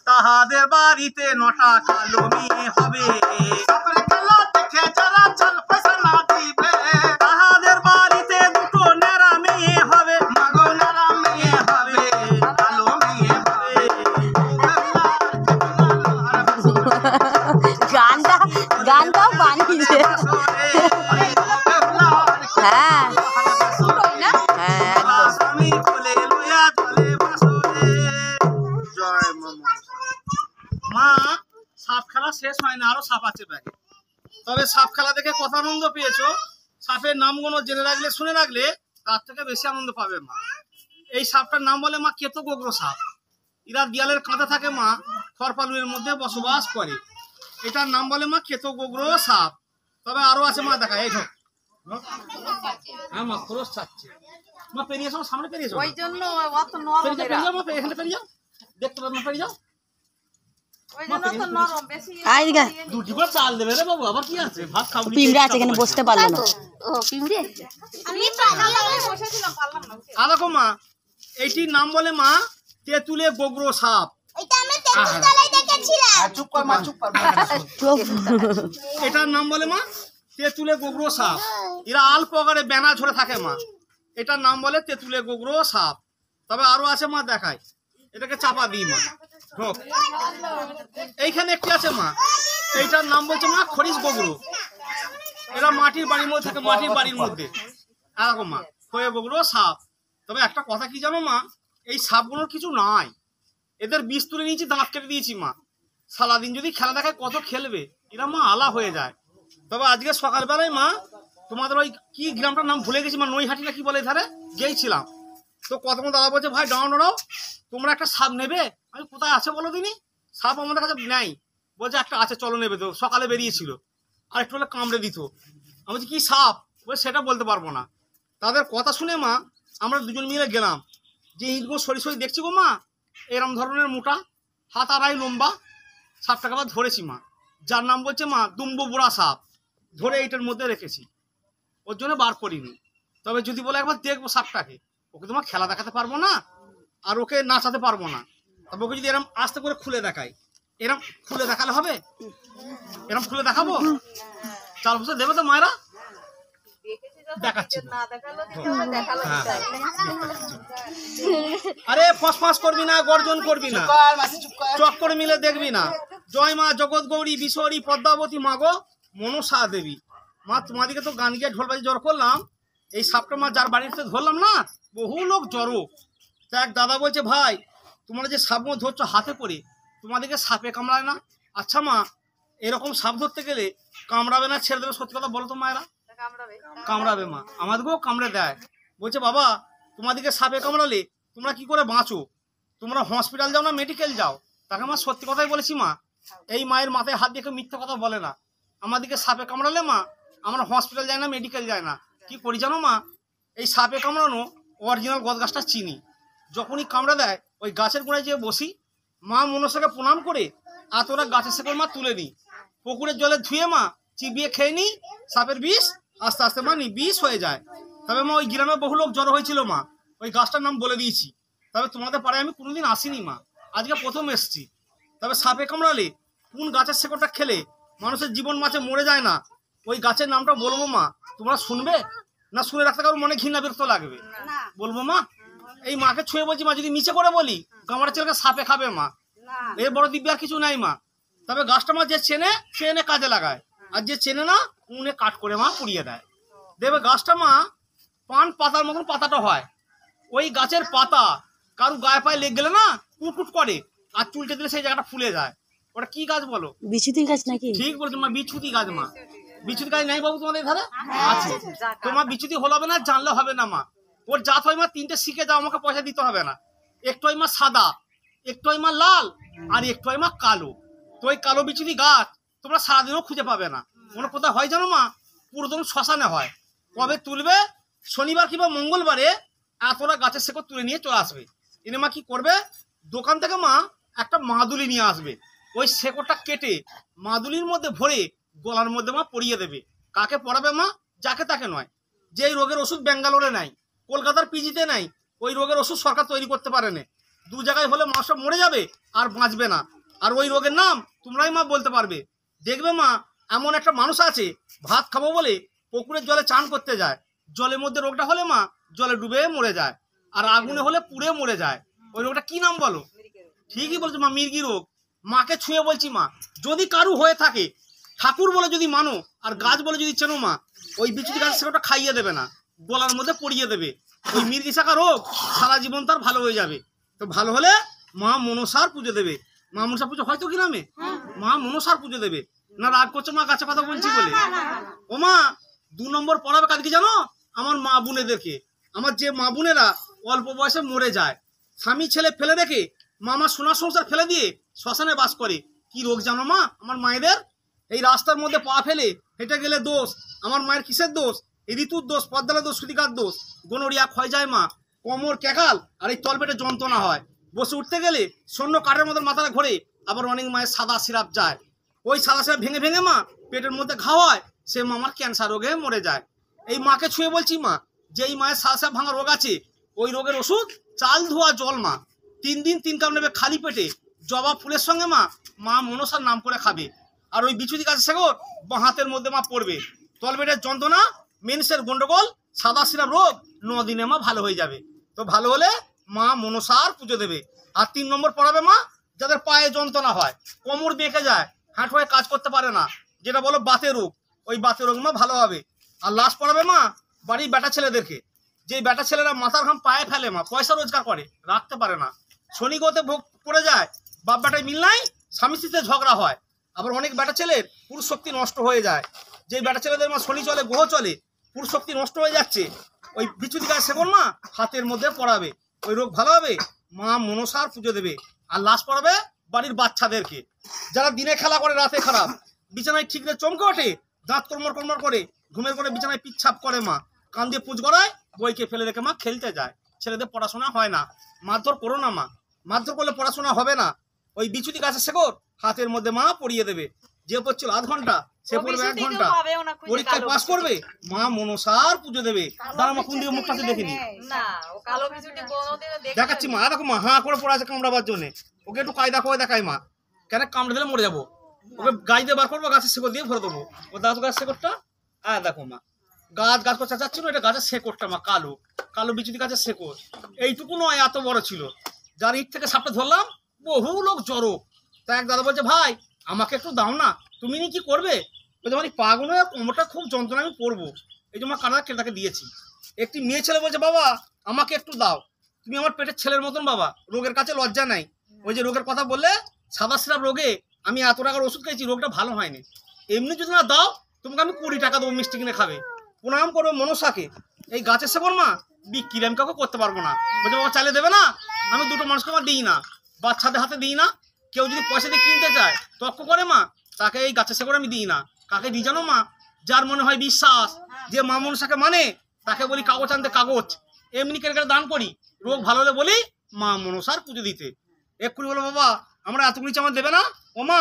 তাহাদের বাড়িতে নটা কালো মেয়ে হবে, তাহাদের বাড়িতে দুটো নেড়া মেয়ে হবে, কালো মেয়ে হবে। গানটাও বানিয়েছে। হ্যাঁ মা সাপ খেলা শেষ হয় না, আরো সাপ আছে ব্যাগে। তবে সাপ খেলা দেখে কত আনন্দ পেয়েছো, সাপের নামগুলো জেনে রাখলে শুনে রাখলে তার থেকে বেশি আনন্দ পাবে মা। এই সাপটার নাম বলে মা কেতো গোগ্র সাপ। এরা দেয়ালের কাঁধে থাকে মা, খড়পালুয়ের মধ্যে বসবাস করে। এটার নাম বলে মা কেতো গোগ্র সাপ। তবে আরো আছে মা, দেখা এই ঢোক। হ্যাঁ মা খরচ চাচ্ছে মা, পেরিয়ে এসো সামনে, পেরিয়ে এসো, ওই জন্য অত নরম পেরিয়ে যাও মা, এখানে পেরিয়ে যাও, দেখতে পাবে না, পেরিয়ে যাও। দুটি করে চাল দেবে রে বাবু, আবার কি আছে, ভাত খাবো। পিমড়ে আছে এখানে, বসতে পারলো না। দেখো মা, এইটির নাম বলে মা তেঁতুলে গোগ্র সাপ। এটার নাম বলে মা তেঁতুলে গোগ্র সাপ। এরা আল পগারে বেনা ঝরে থাকে মা, এটার নাম বলে তেঁতুলে গোগ্র সাপ। তবে আরো আছে মা, দেখাই, এটাকে চাপা দিই মা, ঢোক। এইখানে একটি আছে মা, এইটার নাম বলছে মা খরিশ গোগ্র। এরা মাটির বাড়ির মধ্যে থাকে, মাটির বাড়ির মধ্যে এরকম মা খয়ে গোগ্র সাপ। তবে একটা কথা কি জানো মা, এই সাপগুলোর কিছু নাই, এদের বিষ তুলে নিয়েছি, দাঁত কেটে দিয়েছি মা। সারাদিন যদি খেলা দেখায় কত খেলবে, এরা মা আলা হয়ে যায়। তবে আজকে সকালবেলায় মা তোমাদের ওই কি গ্রামটার নাম ভুলে গেছি মা, নৈহাটি না কি বলে, ধারে গিয়েছিলাম। তো কতক্ষণ দাদা বলছে ভাই দাঁড়াও, তোমরা একটা সাপ নেবে। আমি কোথায় আছে বলো দিনি, সাপ আমাদের কাছে নেই। বলছে একটা আছে, চলো নেবে। তো সকালে বেরিয়েছিল, আর একটু হলে কামড়ে দিত। আমি বলছি কি সাপ, বলে সেটা বলতে পারবো না। তাদের কথা শুনে মা আমরা দুজন মিলে গেলাম, যে ইটগুলো সরি সরি দেখছি গো মা, এরম ধরনের মোটা, হাত আড়াই লম্বা সাপটাকে আবার ধরেছি মা, যার নাম বলছে মা দুম্ব বুড়া সাপ। ধরে এইটার মধ্যে রেখেছি, ওর জন্য বার করিনি। তবে যদি বলে একবার দেখবো সাপটাকে, ওকে তোমার খেলা দেখাতে পারবো না, আর ওকে নাচাতে পারবো না। তবে ওকে যদি এরম আস্তে করে খুলে দেখাই, এরম খুলে দেখালে হবে, এরম খুলে দেখাবো, 4 বছর দেবে তো মায়েরা, দেখাচ্ছি। আরে ফস ফস করবি না, গর্জন করবি না, চক করে মিলে দেখবি না। জয় মা জগৎ গৌরী বিশ্বরী পদ্মাবতী মা গো মনসা দেবী। মা তোমাদিকে তো গান গিয়ে ঢোলবাজি জড় করলাম, এই সাপটা মা যার বাড়িতে ধরলাম না, বহু লোক জড়ো। তা এক দাদা বলছে ভাই তোমরা যে সাপ ধরছো হাতে করে, তোমাদেরকে সাপে কামড়ায় না? আচ্ছা মা, এরকম সাপ ধরতে গেলে কামড়াবে না ছেড়ে দেবে, সত্যি কথা বলো তো মায়েরা? কামড়াবে মা, আমাদেরকেও কামড়ে দেয়। বলছে বাবা তোমাদেরকে সাপে কামড়ালে তোমরা কি করে বাঁচো, তোমরা হসপিটাল যাও না মেডিকেল যাও? তাকে মা সত্যি কথাই বলেছি মা, এই মায়ের মাথায় হাত দিয়ে মিথ্যা কথা বলে না। আমাদেরকে সাপে কামড়ালে মা আমরা হসপিটাল যাই না, মেডিকেল যাই না। কি করি জানো মা, এই সাপে কামড়ানো অরিজিনাল গদ গাছটা চিনি, যখনই কামড়া দেয় ওই গাছের গোড়ায় যেয়ে বসি, মা মনসাকে প্রণাম করে আর তোরা গাছের শেকড় মা তুলে নিই, পুকুরের জলে ধুয়ে মা চিবিয়ে খেয়ে নিই সাপের বিষ, আস্তে আস্তে মা বিষ হয়ে যায়। তবে মা ওই গ্রামে বহু লোক জড়ো হয়েছিল মা, ওই গাছটার নাম বলে দিয়েছি। তবে তোমাদের পাড়ায় আমি কোনোদিন আসিনি মা, আজকে প্রথম এসছি। তবে সাপে কামড়ালে কোন গাছের শেকড়টা খেলে মানুষের জীবন মাঝে মরে যায় না, ওই গাছের নামটা বলবো মা, তোমরা শুনবে না শুনে রাখতে কারো মনে ঘৃণা বিরক্ত লাগবে? বলবো মা? এই মাকে ছুঁয়ে বলছি মা, যদি নিচে করে বলি গামড়া ছেলেকে সাপে খাবে মা, এর বড় দিব্য আর কিছু নাই মা। তবে গাছটা মা যে চেনে সে এনে কাজে লাগায়, আর যে চেনে না উনে কাট করে মা পুড়িয়ে দেয়। দেখবে গাছটা মা পান পাতার মতন পাতাটা হয়, ওই গাছের পাতা কারু গায়ে পায়ে লেগে গেলে না কুটকুট করে, আর চুলটে দিলে সেই জায়গাটা ফুলে যায়। ওটা কি গাছ বলো? বিছুতি গাছ নাকি? ঠিক বলছো মা, বিছুতি গাছ মা। বিছুতি গাছ নাই বাবু তোমাদের ধারে? আছে। তোমার বিছুতি হলো হবে না, জানলে হবে না মা। ওর জাত হয় মা তিনটে শিখে যাও, আমাকে পয়সা দিতে হবে না। একটু হয় মা সাদা, একটু হয় মা লাল, আর একটু হয় মা কালো। তো ওই কালো বিছুতি গাছ তোমরা সারাদিনও খুঁজে পাবে না। মনে কোথায় হয় জানো মা? পুরোদম শ্মশানে হয়। কবে তুলবে? শনিবার কিংবা মঙ্গলবারে এতটা গাছের শেকড় তুলে নিয়ে চলে আসবে। এনে মা কি করবে? দোকান থেকে মা একটা মাদুলি নিয়ে আসবে, ওই শেকড়টা কেটে মাদুলির মধ্যে ভরে গলার মধ্যে মা পরিয়ে দেবে। কাকে পরাবে মা? যাকে তাকে নয়। যে এই রোগের ওষুধ ব্যাঙ্গালোরে নাই, কলকাতার পিজিতে নাই, ওই রোগের ওষুধ সরকার তৈরি করতে পারে না। দু জায়গায় হলে মানুষ মরে যাবে আর বাঁচবে না। আর ওই রোগের নাম তোমরাই মা বলতে পারবে। দেখবে মা এমন একটা মানুষ আছে ভাত খাবো বলে পুকুরের জলে চান করতে যায়, জলের মধ্যে রোগটা হলে মা জলে ডুবে মরে যায়, আর আগুনে হলে পুড়ে মরে যায়। ওই রোগটা কি নাম বলো? ঠিকই বলছো মা, মির্গি রোগ। মাকে ছুঁয়ে বলছি মা, যদি কারু হয়ে থাকে ঠাকুর বলে যদি মানো আর গাছ বলে যদি চেনো মা, ওই বিচুতি গাছের শেকড়টা খাইয়ে দেবে না, গলার মধ্যে পড়িয়ে দেবে। ওই মির্গি শাখা রোগ সারা জীবন তার ভালো হয়ে যাবে। তো ভালো হলে মা মনসার পুজো দেবে। মা মনসার পুজো হয়তো কি নামে? মা মনসার পুজো দেবে। না রাগ করছো মা গাছে কথা বলছি বলে? ও মা 2 নম্বর পড়াবে কালকে জানো আমার মা বোনেদেরকে। আমার যে মা বোনেরা অল্প বয়সে মরে যায়, স্বামী ছেলে ফেলে রেখে মামা সোনার সংসার ফেলে দিয়ে শ্মশানে বাস করে, কি রোগ জানো মা আমার মায়েদের? এই রাস্তার মধ্যে পা ফেলে হেঁটে গেলে দোষ। আমার মায়ের কিসের দোষ? এই ঋতুর দোষ, পদ্মালের দোষ, সুতিকার দোষ। গোনরিয়া ক্ষয় যায় মা, কোমর ক্যাকাল আর এই তলপেটে যন্ত্রণা হয়। বসে উঠতে গেলে শূন্য কাঠের মতন মাথাটা ঘোরে। আবার অনেক মায়ের সাদা সিরাপ যায়, ওই সাদা সিরাপ ভেঙে ভেঙে মা পেটের মধ্যে খাওয়া হয়, সে মামার ক্যান্সার রোগে মরে যায়। এই মাকে ছুঁয়ে বলছি মা, যেই মায়ের সাদা সিরাপ ভাঙা রোগ আছে, ওই রোগের ওষুধ চাল ধোয়া জল মা 3 দিন 3 কাপ নেবে খালি পেটে, জবা ফুলের সঙ্গে মা মা মনসার নাম করে খাবে। আর ওই বিছুতি গাছের শেকড় বাঁ হাতের মধ্যে মা পড়বে। তলপেটের যন্ত্রণা, মেন্সের গন্ডগোল, সাদা সিরাপ রোগ 9 দিনে মা ভালো হয়ে যাবে। তো ভালো হলে মা মনসার পুজো দেবে। আর 3 নম্বর পড়াবে মা যাদের পায়ে যন্ত্রণা হয়, কোমর বেঁকে যায়, হাঁটু হয়ে কাজ করতে পারে না, যেটা বলো বাতের রোগ, ওই বাতের রোগ মা ভালো হবে। আর লাস্ট পড়াবে মা বাড়ির বেটা ছেলেদেরকে, যেই বেটা ছেলেরা মাথার ঘাম পায়ে ফেলে মা, পয়সা রোজগার করে রাখতে পারে না, শনি গ্রহতে ভোগ পড়ে যায়, বাপ বেটায় মিল নাই, স্বামী স্ত্রীতে ঝগড়া হয়। আবার অনেক বেটা ছেলের পুরুষ শক্তি নষ্ট হয়ে যায়, যেই বেটা ছেলেদের মা শনি চলে গ্রহ চলে, পুরুষ শক্তি নষ্ট হয়ে যাচ্ছে, ওই বিছুতি গাছ শেকড় মা হাতের মধ্যে পড়াবে, ওই রোগ ভালো হবে। মা মনসার পুজো দেবে। আর লাশ পড়াবে বাড়ির বাচ্চাদেরকে, যারা দিনে খেলা করে রাতে খারাপ, বিছানায় ঠিক রে চমকে ওঠে, দাঁত কর্মর কর্মর করে, ঘুমের করে বিছানায় পিচ্ছাপ করে মা, কান দিয়ে পুজ গড়ায়, বইকে ফেলে রেখে মা খেলতে যায়। ছেলেদের পড়াশোনা হয় না, মারধর করো না মা, মারধর করলে পড়াশোনা হবে না। ওই বিছুতি গাছের শেকড় হাতের মধ্যে মা পড়িয়ে দেবে। যে পড়ছিল আধ ঘন্টা সে পড়বে 1 ঘন্টা, পরীক্ষায় পাস করবে, মা মনসার পুজো দেবে। তারা মা কোন দিকে মুখটাতে দেখিনি দেখাচ্ছি মা, দেখো মা হাঁ করে পড়ে আছে কামড়াবার জন্য, ওকে একটু কায়দা করে দেখাই মা, কেন কামড়ে দিলে মরে যাবো, ওকে গাছ দিয়ে বার করবো, গাছের শেকড় দিয়ে ভরে দেবো। ও দাঁত গাছ শেকড়টা, হ্যাঁ দেখো মা গাছ গাছ করে চাচ্ছিল, এটা গাছের শেকড়টা মা, কালো কালো বিচুতি গাছের শেকড়, এইটুকু নয় এত বড় ছিল। যার ইট থেকে সাপটা ধরলাম বহু লোক জড়ো। তা এক দাদা বলছে ভাই আমাকে একটু দাও না, তুমি নি কি করবে? বলছে আমার পা গুলো কোমরটা খুব যন্ত্রণা, আমি পড়বো, এই জন্য কানা কেটাকে দিয়েছি। একটি মেয়ে ছেলে বলছে বাবা আমাকে একটু দাও, তুমি আমার পেটের ছেলের মতন বাবা, রোগের কাছে লজ্জা নাই। ওই যে রোগের কথা বললে, সাদা সিরাপ রোগে আমি এত টাকার ওষুধ খেয়েছি, রোগটা ভালো হয়নি, এমনি যদি না দাও তোমাকে আমি 20 টাকা দেবো মিষ্টি কিনে খাবে। প্রণাম করবে মনসাকে। এই গাছের শেকড় মা বিক্রি আমি কাউকে করতে পারবো না। বলছে বাবা চাইলে দেবে না? আমি 2টো মানুষকে আমার দিই না, বাচ্চাদের হাতে দিই না, কেউ যদি পয়সা দিয়ে কিনতে চায় তর্ক করে মা, তাকে এই গাছের শেকড় আমি দিই না। কাকে দিই জানো মা? যার মনে হয় বিশ্বাস, যে মা মনসাকে মানে, তাকে বলি কাগজ আনতে কাগজ, এমনি কেটে দান করি, রোগ ভালো হলে বলি মা মনসার পুজো দিতে। এক্ষুনি বলো বাবা আমরা এতগুলি চামচ দেবে না? ও মা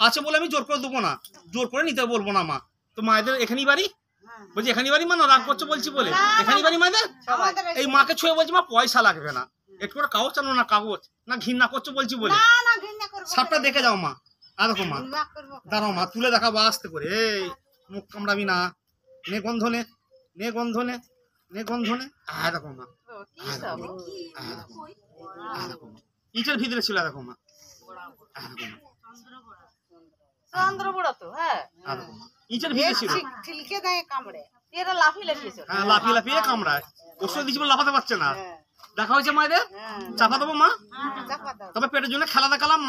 আছে বলে আমি জোর করে দেবো না, জোর করে নিতে বলবো না মা। তো মায়েদের এখানেই বাড়ি, বলছি এখানে বাড়ি মা না রাগ করছো বলছি বলে এখানে বাড়ি মাদের এই মাকে ছুঁয়ে বলছি মা পয়সা লাগবে না একটু করে কাগজ আনো না কাগজ না ঘৃণা করছো বলছি বলে সাপটা দেখে যাও মা আর দেখো মা দাঁড়াও মা তুলে দেখাবো আস্তে করে এই মুখ কামড়াবি না নে গন্ধ নে নে গন্ধ নে নে গন্ধ নে দেখো মা ইটের ভিতরে ছিল দেখো মা চন্দ্রবড়া তো হ্যাঁ ইটের ভিতরে ছিল ঠিলকে দেয় কামড়ে এরা লাফি লাফিয়েছে হ্যাঁ লাফিয়ে লাফিয়ে কামড়ায় ওষুধ দিচ্ছি বলে লাফাতে পারছে না দেখা হয়েছে মায়েদের চাপা দেবো মা চাপা দাও তবে পেটের জন্য খেলা দেখালাম মা